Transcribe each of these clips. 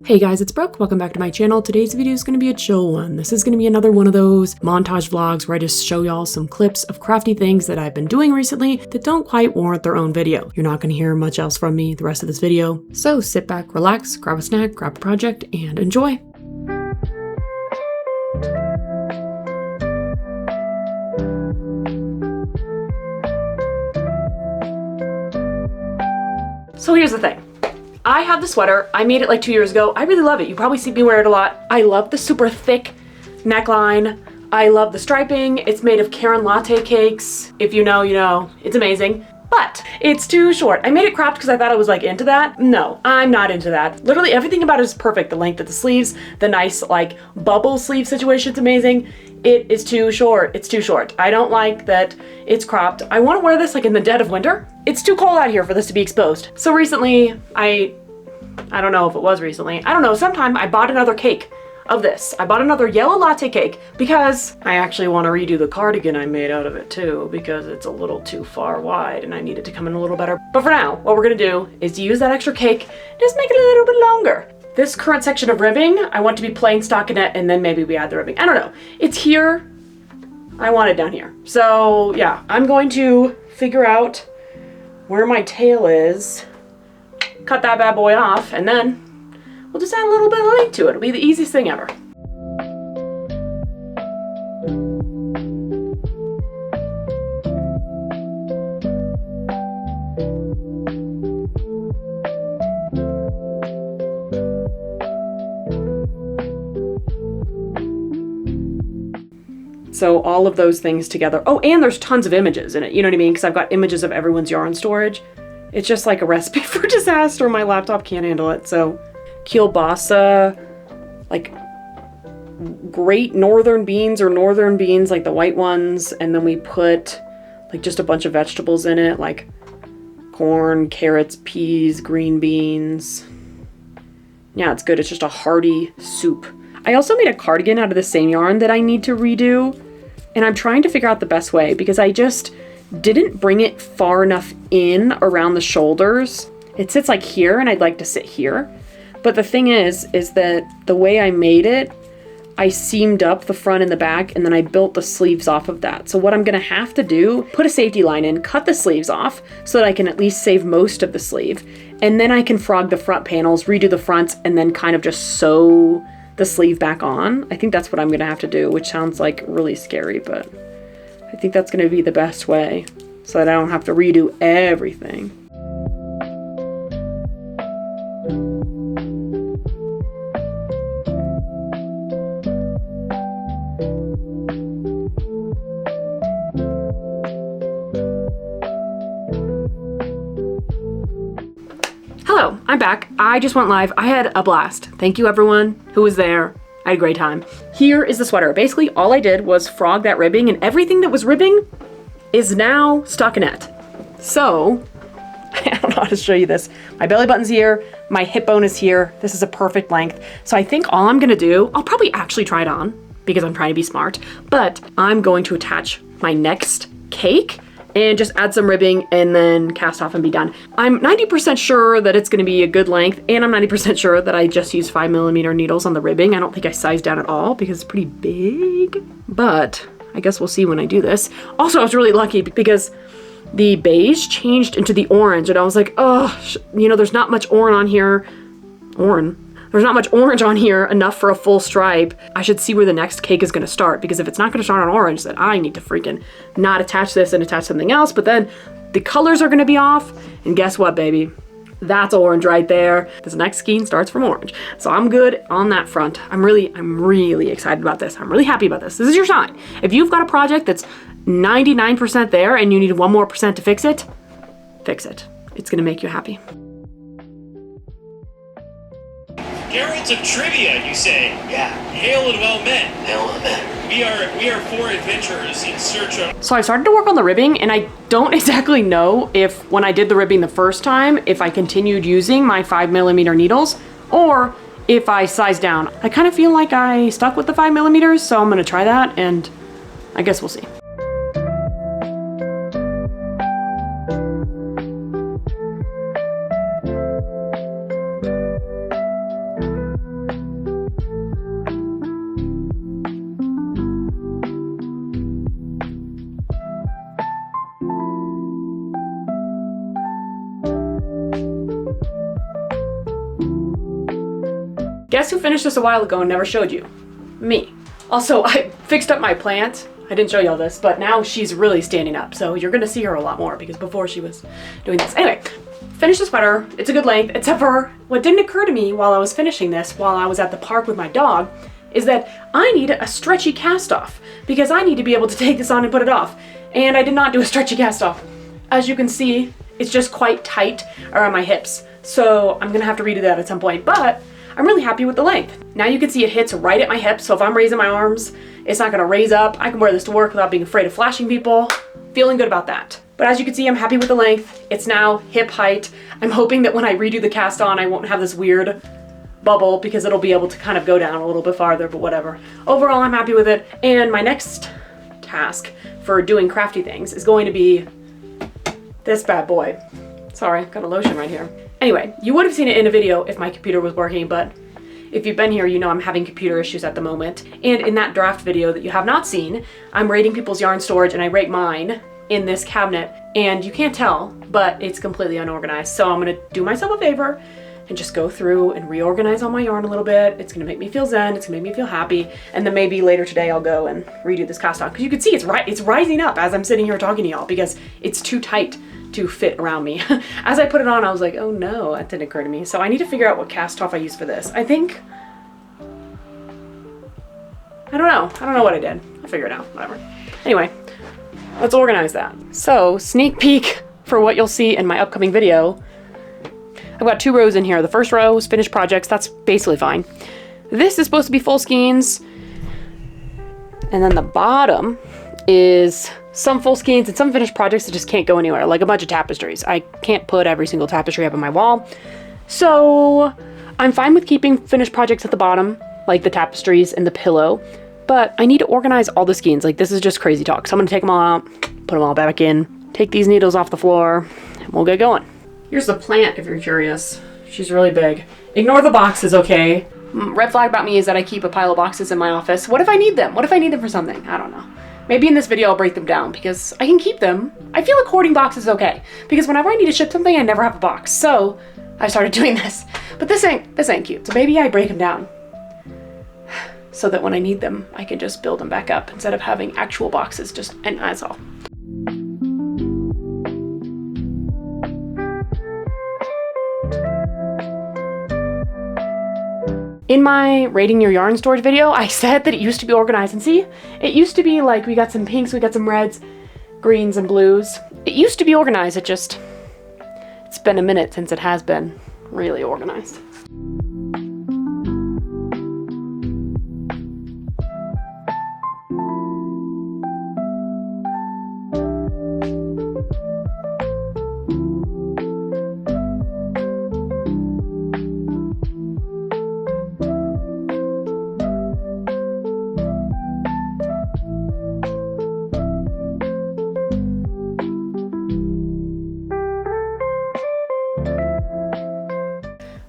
Hey guys, it's Brooke. Welcome back to my channel. Today's video is going to be a chill one. This is going to be another one of those montage vlogs where I just show y'all some clips of crafty things that I've been doing recently that don't quite warrant their own video. You're not going to hear much else from me the rest of this video. So sit back, relax, grab a snack, grab a project, and enjoy. So here's the thing. I have the sweater. I made it like 2 years ago. I really love it. You probably see me wear it a lot. I love the super thick neckline. I love the striping. It's made of Karen latte cakes. If you know, you know. It's amazing. But it's too short. I made it cropped because I thought I was like into that. No, I'm not into that. Literally everything about it is perfect. The length of the sleeves, the nice like bubble sleeve situation's amazing. It is too short. It's too short. I don't like that it's cropped. I want to wear this like in the dead of winter. It's too cold out here for this to be exposed. So recently, I don't know if it was recently. I don't know, sometime I bought another cake of this. I bought another yellow latte cake because I actually want to redo the cardigan I made out of it too, because it's a little too far wide and I need it to come in a little better. But for now, what we're gonna do is use that extra cake, just make it a little bit longer. This current section of ribbing, I want to be plain stockinette and then maybe we add the ribbing. I don't know. It's here. I want it down here. So yeah, I'm going to figure out where my tail is, cut that bad boy off, and then we'll just add a little bit of length to it. It'll be the easiest thing ever. So all of those things together. Oh, and there's tons of images in it. You know what I mean? Because I've got images of everyone's yarn storage. It's just like a recipe for disaster. My laptop can't handle it. So kielbasa, like great northern beans or northern beans, like the white ones. And then we put like just a bunch of vegetables in it, like corn, carrots, peas, green beans. Yeah, it's good. It's just a hearty soup. I also made a cardigan out of the same yarn that I need to redo. And I'm trying to figure out the best way because I just didn't bring it far enough in around the shoulders. It sits like here and I'd like to sit here. But the thing is that the way I made it, I seamed up the front and the back and then I built the sleeves off of that. So what I'm gonna have to do, put a safety line in, cut the sleeves off so that I can at least save most of the sleeve. And then I can frog the front panels, redo the fronts, and then kind of just sew the sleeve back on. I think that's what I'm gonna have to do, which sounds like really scary, but I think that's gonna be the best way so that I don't have to redo everything. Hello, I'm back. I just went live. I had a blast. Thank you everyone who was there. I had a great time. Here is the sweater. Basically, all I did was frog that ribbing and everything that was ribbing is now stockinette. So, I don't know how to show you this. My belly button's here, my hip bone is here. This is a perfect length. So I think all I'm gonna do, I'll probably actually try it on because I'm trying to be smart, but I'm going to attach my next cake and just add some ribbing and then cast off and be done. I'm 90% sure that it's gonna be a good length, and I'm 90% sure that I just used 5mm needles on the ribbing. I don't think I sized down at all because it's pretty big, but I guess we'll see when I do this. Also, I was really lucky because the beige changed into the orange and I was like, oh, you know, there's not much orange on here. There's not much orange on here enough for a full stripe. I should see where the next cake is gonna start, because if it's not gonna start on orange, then I need to freaking not attach this and attach something else, but then the colors are gonna be off, and guess what, baby? That's orange right there. This next skein starts from orange. So I'm good on that front. I'm really excited about this. I'm really happy about this. This is your sign. If you've got a project that's 99% there and you need 1% more to fix it, fix it. It's gonna make you happy. Heralds of Trivia, you say? Yeah. Hail and well met. Hail and well met. We are four adventurers in search of... So I started to work on the ribbing and I don't exactly know if when I did the ribbing the first time, if I continued using my 5mm needles or if I sized down. I kind of feel like I stuck with the 5mm, so I'm gonna try that and I guess we'll see. Guess who finished this a while ago and never showed you? Me. Also, I fixed up my plant. I didn't show you all this, but now she's really standing up, so you're gonna see her a lot more because before she was doing this. Anyway, finished the sweater. It's a good length, except for what didn't occur to me while I was finishing this, while I was at the park with my dog, is that I need a stretchy cast off because I need to be able to take this on and put it off. And I did not do a stretchy cast off. As you can see, it's just quite tight around my hips. So I'm gonna have to redo that at some point, but I'm really happy with the length. Now you can see it hits right at my hips, so if I'm raising my arms, it's not gonna raise up. I can wear this to work without being afraid of flashing people. Feeling good about that. But as you can see, I'm happy with the length. It's now hip height. I'm hoping that when I redo the cast on, I won't have this weird bubble because it'll be able to kind of go down a little bit farther, but whatever. Overall, I'm happy with it. And my next task for doing crafty things is going to be this bad boy. Sorry, got a lotion right here. Anyway, you would have seen it in a video if my computer was working, but if you've been here, you know I'm having computer issues at the moment. And in that draft video that you have not seen, I'm rating people's yarn storage, and I rate mine in this cabinet, and you can't tell, but it's completely unorganized. So I'm gonna do myself a favor and just go through and reorganize all my yarn a little bit. It's gonna make me feel zen, it's gonna make me feel happy, and then maybe later today I'll go and redo this cast on. Because you can see it's rising up as I'm sitting here talking to y'all because it's too tight to fit around me. As I put it on, I was like, oh no, that didn't occur to me. So I need to figure out what cast off I use for this. I don't know what I did. I'll figure it out, whatever. Anyway, let's organize that. So, sneak peek for what you'll see in my upcoming video. I've got 2 rows in here. The first row is finished projects. That's basically fine. This is supposed to be full skeins. And then the bottom is some full skeins and some finished projects that just can't go anywhere, like a bunch of tapestries. I can't put every single tapestry up on my wall. So I'm fine with keeping finished projects at the bottom, like the tapestries and the pillow, but I need to organize all the skeins. Like, this is just crazy talk. So I'm gonna take them all out, put them all back in, take these needles off the floor, and we'll get going. Here's the plant if you're curious. She's really big. Ignore the boxes, okay? Red flag about me is that I keep a pile of boxes in my office. What if I need them? What if I need them for something? I don't know. Maybe in this video I'll break them down because I can keep them. I feel like hoarding boxes is okay because whenever I need to ship something, I never have a box. So I started doing this, but this ain't cute. So maybe I break them down so that when I need them, I can just build them back up instead of having actual boxes and that's all. In my rating your yarn storage video, I said that it used to be organized, and see, it used to be like we got some pinks, we got some reds, greens, and blues. It used to be organized, it's been a minute since it has been really organized.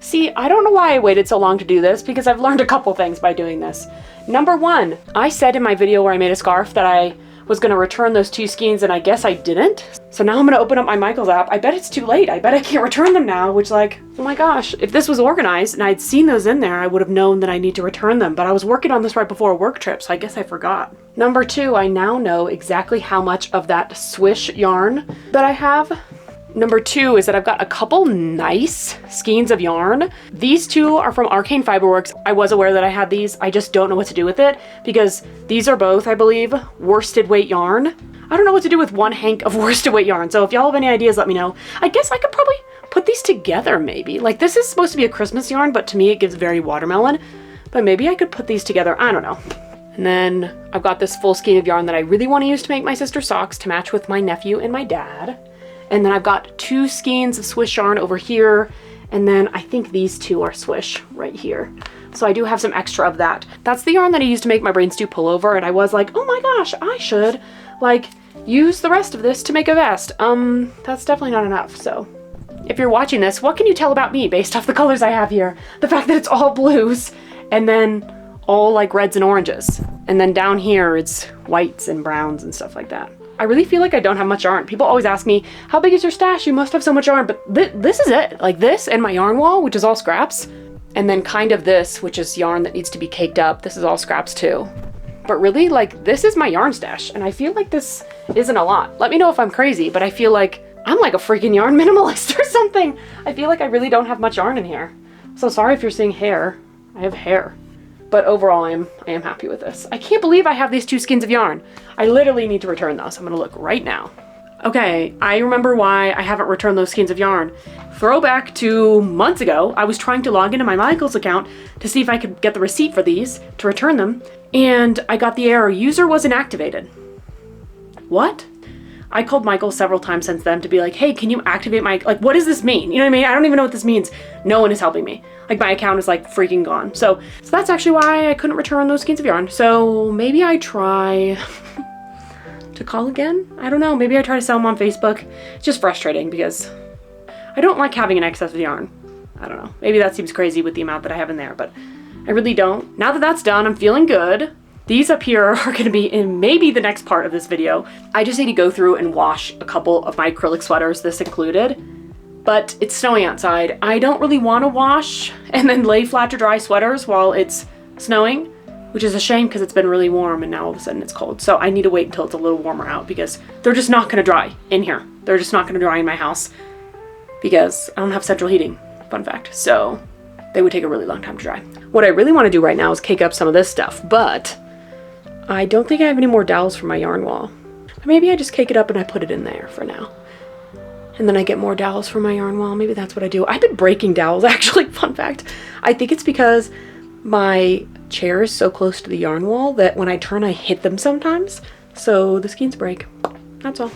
See, I don't know why I waited so long to do this because I've learned a couple things by doing this. Number 1, I said in my video where I made a scarf that I was going to return those 2 skeins and I guess I didn't. So now I'm going to open up my Michaels app. I bet it's too late. I bet I can't return them now, which like, oh my gosh, if this was organized and I'd seen those in there, I would have known that I need to return them. But I was working on this right before a work trip, so I guess I forgot. Number 2, I now know exactly how much of that swish yarn that I have. Number 2 is that I've got a couple nice skeins of yarn. These 2 are from Arcane Fiberworks. I was aware that I had these. I just don't know what to do with it because these are both, I believe, worsted weight yarn. I don't know what to do with one hank of worsted weight yarn. So if y'all have any ideas, let me know. I guess I could probably put these together maybe. Like, this is supposed to be a Christmas yarn, but to me it gives very watermelon. But maybe I could put these together. I don't know. And then I've got this full skein of yarn that I really want to use to make my sister's socks to match with my nephew and my dad. And then I've got 2 skeins of swish yarn over here. And then I think these 2 are swish right here. So I do have some extra of that. That's the yarn that I used to make my brain stew pullover. And I was like, oh my gosh, I should like use the rest of this to make a vest. That's definitely not enough. So if you're watching this, what can you tell about me based off the colors I have here? The fact that it's all blues and then all like reds and oranges. And then down here it's whites and browns and stuff like that. I really feel like I don't have much yarn. People always ask me, how big is your stash? You must have so much yarn, but this is it. Like this and my yarn wall, which is all scraps. And then kind of this, which is yarn that needs to be caked up. This is all scraps too. But really, like, this is my yarn stash, and I feel like this isn't a lot. Let me know if I'm crazy, but I feel like I'm like a freaking yarn minimalist or something. I feel like I really don't have much yarn in here. So sorry if you're seeing hair. I have hair. But overall, I am happy with this. I can't believe I have these 2 skeins of yarn. I literally need to return those. I'm gonna look right now. Okay, I remember why I haven't returned those skeins of yarn. Throwback to months ago, I was trying to log into my Michaels account to see if I could get the receipt for these to return them, and I got the error, user wasn't activated. What? I called Michael several times since then to be like, hey, can you activate my, like, what does this mean? You know what I mean? I don't even know what this means. No one is helping me. Like, my account is like freaking gone. So that's actually why I couldn't return those skeins of yarn. So maybe I try to call again? I don't know. Maybe I try to sell them on Facebook. It's just frustrating because I don't like having an excess of yarn. I don't know. Maybe that seems crazy with the amount that I have in there, but I really don't. Now that that's done, I'm feeling good. These up here are going to be in maybe the next part of this video. I just need to go through and wash a couple of my acrylic sweaters, this included. But it's snowing outside. I don't really want to wash and then lay flat to dry sweaters while it's snowing, which is a shame because it's been really warm and now all of a sudden it's cold. So I need to wait until it's a little warmer out because they're just not going to dry in here. They're just not going to dry in my house because I don't have central heating, fun fact. So they would take a really long time to dry. What I really want to do right now is cake up some of this stuff, but I don't think I have any more dowels for my yarn wall. Maybe I just cake it up and I put it in there for now. And then I get more dowels for my yarn wall. Maybe that's what I do. I've been breaking dowels, actually, fun fact. I think it's because my chair is so close to the yarn wall that when I turn, I hit them sometimes. So the skeins break. That's all.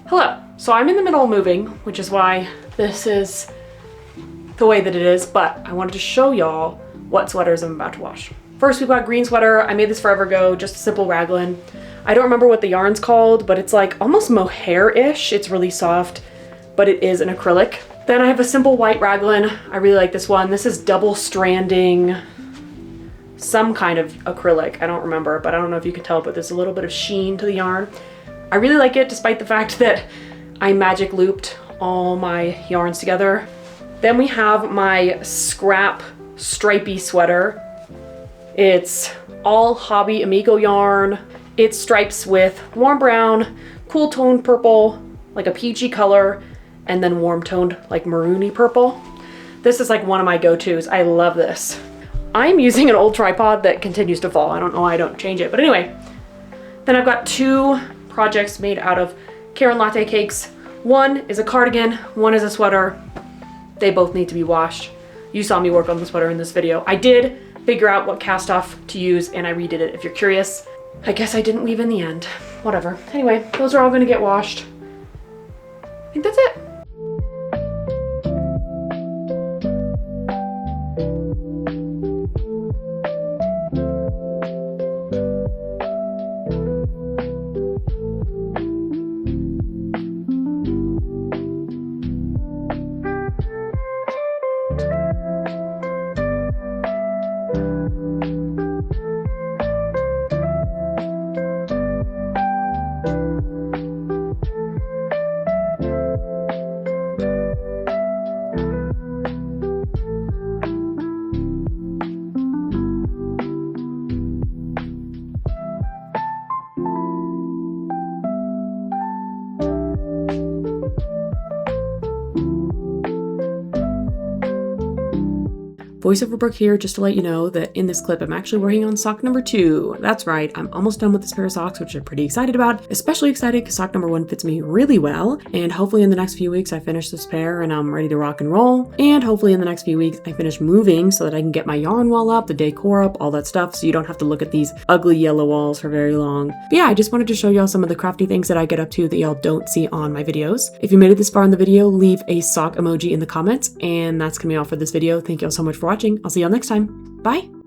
Hello. So I'm in the middle of moving, which is why this is the way that it is, but I wanted to show y'all what sweaters I'm about to wash. First, we've got green sweater. I made this forever ago, just a simple raglan. I don't remember what the yarn's called, but it's like almost mohair-ish. It's really soft, but it is an acrylic. Then I have a simple white raglan. I really like this one. This is double stranding, some kind of acrylic. I don't remember, but I don't know if you can tell, but there's a little bit of sheen to the yarn. I really like it despite the fact that I magic looped all my yarns together. Then we have my scrap stripy sweater. It's all Hobby Amigo yarn. It stripes with warm brown, cool toned purple, like a peachy color, and then warm toned like maroony purple. This is like one of my go-tos. I love this. I'm using an old tripod that continues to fall. I don't know why I don't change it, but anyway. Then I've got two projects made out of Karen latte cakes. One is a cardigan, one is a sweater. They both need to be washed. You saw me work on the sweater in this video. I did figure out what cast off to use and I redid it if you're curious. I guess I didn't leave in the end. Whatever. Anyway, those are all gonna get washed. I think that's it. Voiceover Brooke here, just to let you know that in this clip, I'm actually working on sock number 2. That's right, I'm almost done with this pair of socks, which I'm pretty excited about. Especially excited because sock number 1 fits me really well. And hopefully in the next few weeks, I finish this pair and I'm ready to rock and roll. And hopefully in the next few weeks, I finish moving so that I can get my yarn wall up, the decor up, all that stuff, so you don't have to look at these ugly yellow walls for very long. But yeah, I just wanted to show y'all some of the crafty things that I get up to that y'all don't see on my videos. If you made it this far in the video, leave a sock emoji in the comments. And that's gonna be all for this video. Thank y'all so much for watching. I'll see y'all next time. Bye!